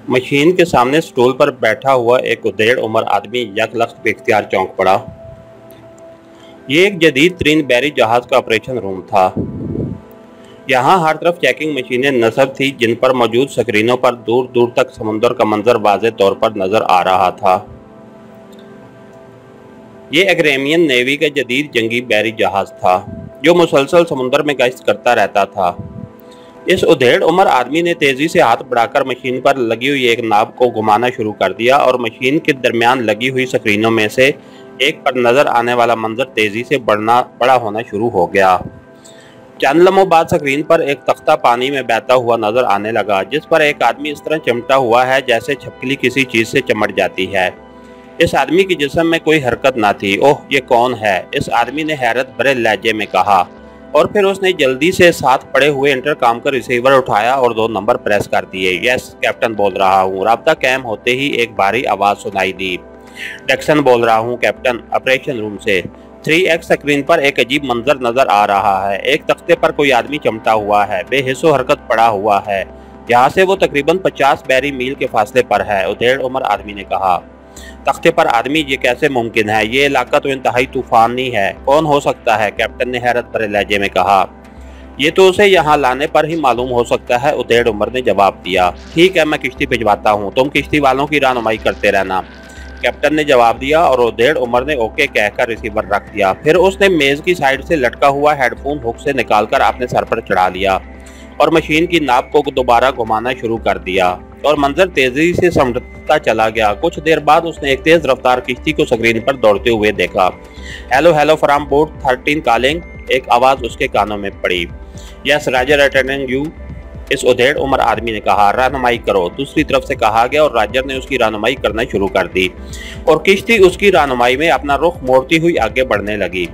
Machine के सामने stool पर बैठा हुआ एक उदेड़ उम्र आदमी यकलख्त बेख्तियार चौंक पड़ा। ये एक जदीद तरीन बैरी जहाज का ऑपरेशन रूम था। यहाँ हर तरफ चेकिंग मशीनें नस्ब थी, जिन पर मौजूद स्क्रीनों पर दूर दूर तक समुंदर का मंजर वाज़े तौर पर नजर आ रहा था। ये अग्रेमियन नेवी का जदीद जंगी बैरी जहाज था, जो मुसलसल समुंदर में गश्त करता रहता था। इस उधेड़ उम्र आदमी ने तेजी से हाथ बढ़ाकर मशीन पर लगी हुई एक नाब को घुमाना शुरू कर दिया और मशीन के दरमियान लगी हुई स्क्रीनों में से एक पर नजर आने वाला मंजर तेजी से बड़ा होना शुरू हो गया। चंद लम्हों बाद स्क्रीन पर एक तख्ता पानी में बहता हुआ नजर आने लगा, जिस पर एक आदमी इस तरह चिमटा हुआ है जैसे छिपकली किसी चीज से चिमट जाती है। इस आदमी के जिस्म में कोई हरकत ना थी। ओह, ये कौन है? इस आदमी ने हैरत भरे लहजे में कहा, और फिर उसने जल्दी से साथ पड़े हुए इंटरकॉम का रिसीवर उठाया और 2 नंबर प्रेस कर दिए। यस, कैप्टन बोल रहा हूँ। राब्ता कायम होते ही एक भारी आवाज़ सुनाई दी। डैक्सन बोल रहा हूँ कैप्टन, ऑपरेशन रूम से। 3X स्क्रीन पर एक अजीब मंजर नजर आ रहा है। एक तख्ते पर कोई आदमी चमटा हुआ है, बेहिस्सो हरकत पड़ा हुआ है। यहाँ से वो तकरीबन 50 बैरी मील के फासले पर है, उधेड़ उम्र आदमी ने कहा। तख्ते पर आदमी, ये कैसे मुमकिन है? ये इलाका तो इंतहाई तूफानी है। कौन हो सकता है? कैप्टन ने हैरत भरे लहजे में कहा। ये तो उसे यहाँ लाने पर ही मालूम हो सकता है, उधेड़ उम्र ने जवाब दिया। ठीक है, मैं किश्ती भिजवाता हूँ, तुम किश्ती वालों की रहनुमाई करते रहना, कैप्टन ने जवाब दिया और उधेड़ उम्र ने ओके कहकर रिसीवर रख दिया। फिर उसने मेज की साइड से लटका हुआ हेडफोन हुक से निकालकर अपने सर पर चढ़ा लिया और मशीन की नाब को दोबारा घुमाना शुरू कर दिया और मंजर तेजी से समझता चला गया। कुछ देर बाद उसने एक तेज रफ्तार किश्ती को स्क्रीन पर दौड़ते हुए देखा। Hello hello from boat 13 calling, एक आवाज उसके कानों में पड़ी। यस राजर अटेंडिंग यू, इस उधेड़ उम्र आदमी ने कहा। रहनुमाई करो, दूसरी तरफ से कहा गया और राजर ने उसकी रहनुमाई करना शुरू कर दी और किश्ती उसकी रहनुमाई में अपना रुख मोड़ती हुई आगे बढ़ने लगी।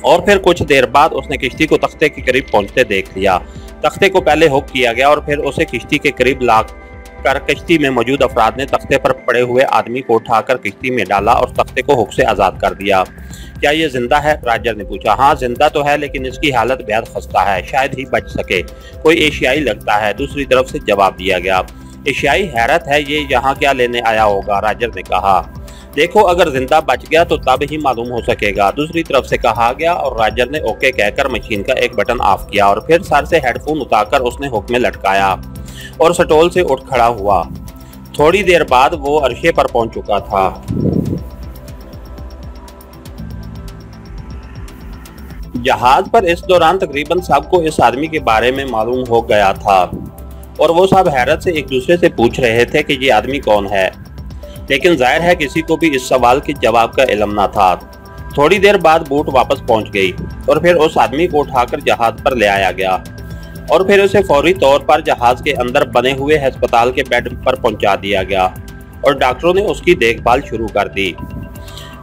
और फिर कुछ देर बाद उसने किश्ती को तख्ते के करीब पहुंचते देख लिया। तख्ते को पहले हुक किया गया और फिर उसे किश्ती के करीब ला कर किश्ती में मौजूद अफराद ने तख्ते पर पड़े हुए आदमी को उठाकर किश्ती में डाला और तख्ते को हुक से आज़ाद कर दिया। क्या ये जिंदा है? राजर ने पूछा। हाँ, जिंदा तो है, लेकिन इसकी हालत बेहद खस्ता है, शायद ही बच सके। कोई एशियाई लगता है, दूसरी तरफ से जवाब दिया गया। एशियाई? हैरत है, ये यहाँ क्या लेने आया होगा? राजर ने कहा। देखो, अगर जिंदा बच गया तो तब ही मालूम हो सकेगा, दूसरी तरफ से कहा गया और राजर ने ओके कहकर मशीन का एक बटन ऑफ किया और फिर सर से हेडफोन उतारकर उसने हुक में लटकाया और स्टॉल से उठ खड़ा हुआ। थोड़ी देर बाद वो अर्शे पर पहुंच चुका था। जहाज पर इस दौरान तकरीबन सबको इस आदमी के बारे में मालूम हो गया था और वो सब हैरत से एक दूसरे से पूछ रहे थे कि ये आदमी कौन है, लेकिन जाहिर है किसी को भी इस सवाल के जवाब का इल्म न था। थोड़ी देर बाद बोट वापस पहुंच गई और फिर उस आदमी को उठाकर जहाज पर ले आया गया और फिर उसे फौरी तौर पर जहाज के अंदर बने हुए अस्पताल के बेड पर पहुंचा दिया गया और डॉक्टरों ने उसकी देखभाल शुरू कर दी।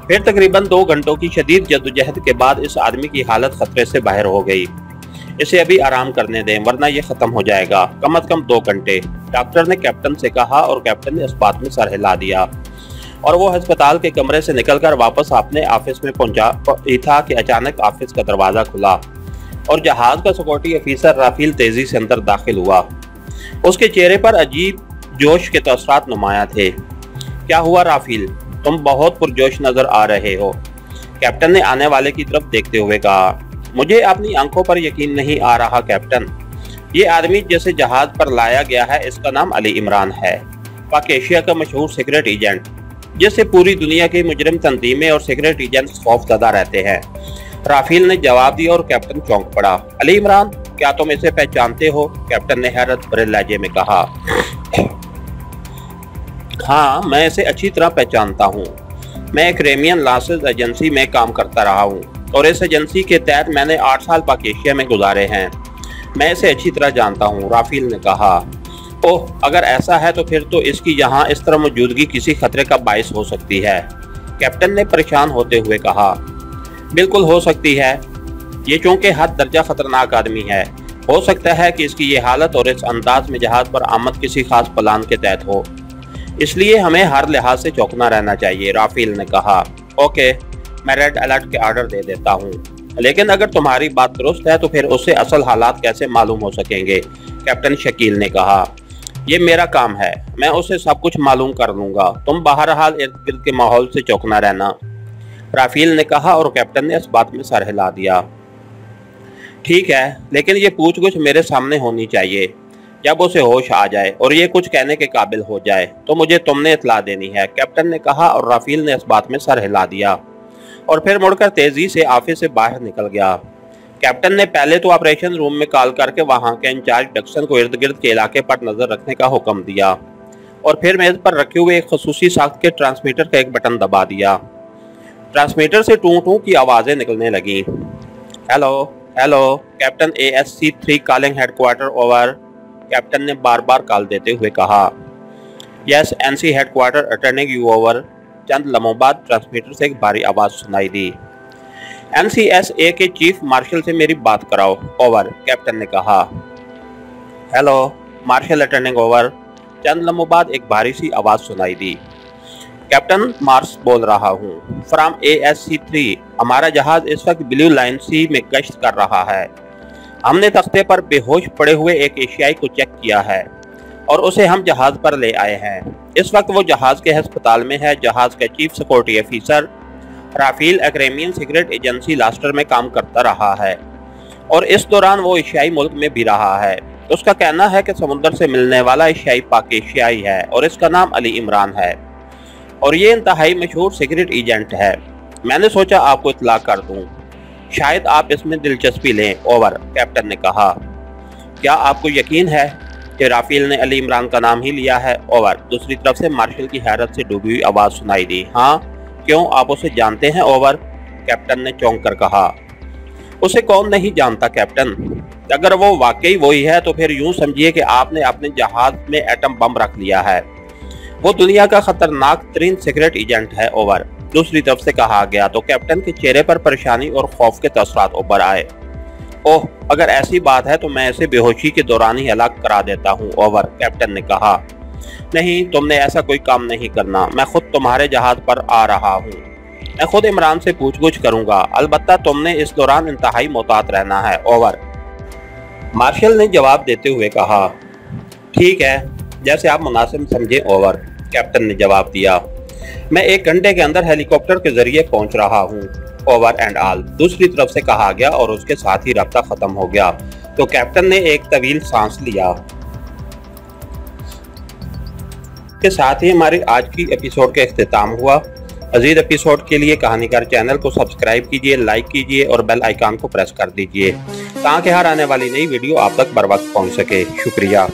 फिर तकरीबन 2 घंटों की शदीद जद्दोजहद के बाद इस आदमी की हालत खतरे से बाहर हो गई। इसे अभी आराम करने दें, वरना ये खत्म हो जाएगा, कम से कम 2 घंटे, डॉक्टर ने कैप्टन से कहा और कैप्टन ने इस बात में सर हिला दिया और वो अस्पताल के कमरे से निकलकर वापस अपने ऑफिस में पहुंचा था कि अचानक ऑफिस का दरवाज़ा खुला और जहाज का सिक्योरिटी ऑफिसर राफेल तेजी से अंदर दाखिल हुआ। उसके चेहरे पर अजीब जोश के तसरात नुमाया थे। क्या हुआ राफेल, तुम बहुत पुरजोश नजर आ रहे हो, कैप्टन ने आने वाले की तरफ देखते हुए कहा। मुझे अपनी आंखों पर यकीन नहीं आ रहा कैप्टन, ये आदमी जिसे जहाज पर लाया गया है इसका नाम अली इमरान है, पाक एशिया का मशहूर सीक्रेट एजेंट, जिससे पूरी दुनिया की मुजरिम तंजीमें और सीक्रेट एजेंट खौफजदा रहते हैं, राफेल ने जवाब दिया और कैप्टन चौंक पड़ा। अली इमरान, क्या तुम इसे पहचानते हो? कैप्टन ने हैरत भरे लहजे में कहा। हाँ, मैं इसे अच्छी तरह पहचानता हूँ। मैं एक रेमियन लासेस एजेंसी में काम करता रहा हूँ और इस एजेंसी के तहत मैंने 8 साल पाक एशिया में गुजारे हैं। मैं इसे अच्छी तरह जानता हूँ, राफेल ने कहा। ओह, अगर ऐसा है तो फिर तो इसकी यहाँ इस तरह मौजूदगी किसी खतरे का बायस हो सकती है, कैप्टन ने परेशान होते हुए कहा। बिल्कुल हो सकती है, ये चूंकि हद दर्जा खतरनाक आदमी है, हो सकता है कि इसकी ये हालत और इस अंदाज में जहाज पर आमद किसी खास प्लान के तहत हो, इसलिए हमें हर लिहाज से चौकना रहना चाहिए, राफेल ने कहा। ओके, मैं रेड अलर्ट के ऑर्डर दे देता हूँ, लेकिन अगर तुम्हारी बात दुरुस्त है तो फिर उससे असल हालात कैसे मालूम हो सकेंगे, कैप्टन शकील ने कहा। ये मेरा काम है, मैं उसे सब कुछ मालूम कर लूंगा। तुम बहरहाल इर्द गिर्द के माहौल से चौंकना रहना, राफेल ने कहा और कैप्टन ने इस बात में सर हिला दिया। ठीक है, लेकिन ये पूछ-गुछ मेरे सामने होनी चाहिए। जब उसे होश आ जाए और ये कुछ कहने के काबिल हो जाए तो मुझे तुमने इत्तला देनी है, कैप्टन ने कहा और राफेल ने इस बात में सर हिला दिया और फिर मुड़कर तेजी से ऑफिस से बाहर निकल गया। कैप्टन ने पहले तो ऑपरेशन रूम में कॉल करके वहां के इंचार्ज डक्सन को इर्द गिर्द के इलाके पर नजर रखने का हुक्म दिया और फिर मेज पर रखे हुए एक खसूसी साख्त के ट्रांसमीटर का एक बटन दबा दिया। ट्रांसमीटर से टू टू की आवाजें निकलने लगी। Hello hello, captain ASC 3 calling headquarter over, captain ने बार बार कॉल देते हुए कहा। Yes NC headquarter attending you over. चंद लम्हों बाद ट्रांसमीटर से एक भारी आवाज सुनाई दी। NCSA के चीफ मार्शल से मेरी बात कराओ, ओवर, कैप्टन ने कहा। Hello, marshal attending over. चंद लम्हों बाद एक भारी सी आवाज सुनाई दी। कैप्टन मार्स बोल रहा हूँ, फ्रॉम ASC 3। हमारा जहाज इस वक्त ब्लू लाइन सी में गश्त कर रहा है। हमने तख्ते पर बेहोश पड़े हुए एक एशियाई को चेक किया है और उसे हम जहाज पर ले आए हैं। इस वक्त वो जहाज के अस्पताल में है। जहाज का चीफ सिक्योरिटी ऑफिसर राफेल अक्रेमियन सीक्रेट एजेंसी लास्टर में काम करता रहा है और इस दौरान वो एशियाई मुल्क में भी रहा है। उसका कहना है कि समुद्र से मिलने वाला एशियाई पाक एशियाई है और इसका नाम अली इमरान है और ये इंतहाई मशहूर सीक्रेट एजेंट है। मैंने सोचा आपको इत्तला कर दूं, शायद आप इसमें दिलचस्पी लें, ओवर, कैप्टन ने कहा। क्या आपको यकीन है कि राफेल ने अली इमरान का नाम ही लिया है, ओवर। दूसरी तरफ से मार्शल की हैरत से डूबी हुई आवाज सुनाई दी। हाँ, क्यों, आप उसे जानते हैं, ओवर, कैप्टन ने चौंक कर कहा। उसे कौन नहीं जानता कैप्टन, अगर वो वाकई वही है तो फिर यूं समझिए कि आपने अपने जहाज में एटम बम रख लिया है। वो दुनिया का खतरनाक तरीन सीक्रेट एजेंट है, ओवर, दूसरी तरफ से कहा गया तो कैप्टन के चेहरे पर परेशानी और खौफ के तसरात उभर आए। ओह, अगर ऐसी बात है तो मैं इसे बेहोशी के दौरान ही हलाक करा देता हूँ, ओवर, कैप्टन ने कहा। नहीं, तुमने ऐसा कोई काम नहीं करना। मैं खुद तुम्हारे जहाज पर आ रहा हूँ। मैं खुद इमरान से पूछ-गुछ करूंगा। अलबत्ता तुमने इस दौरान इंतहाई मोहतात रहना है, ओवर, मार्शल ने जवाब देते हुए कहा। ठीक है, जैसे आप मुनासिब समझें, ओवर, कैप्टन ने जवाब दिया। मैं 1 घंटे के अंदर हेलीकॉप्टर के जरिए पहुंच रहा हूँ, ओवर एंड ऑल, दूसरी तरफ से कहा गया और उसके साथ ही रब्ता खत्म हो गया तो कैप्टन ने एक तवील सांस लिया। के साथ ही हमारे आज की एपिसोड का इख्तिताम हुआ। मज़ीद एपिसोड के लिए कहानीकार चैनल को सब्सक्राइब कीजिए, लाइक कीजिए और बेल आइकन को प्रेस कर दीजिए ताकि हर आने वाली नई वीडियो आप तक बर वक्त पहुँच सके। शुक्रिया।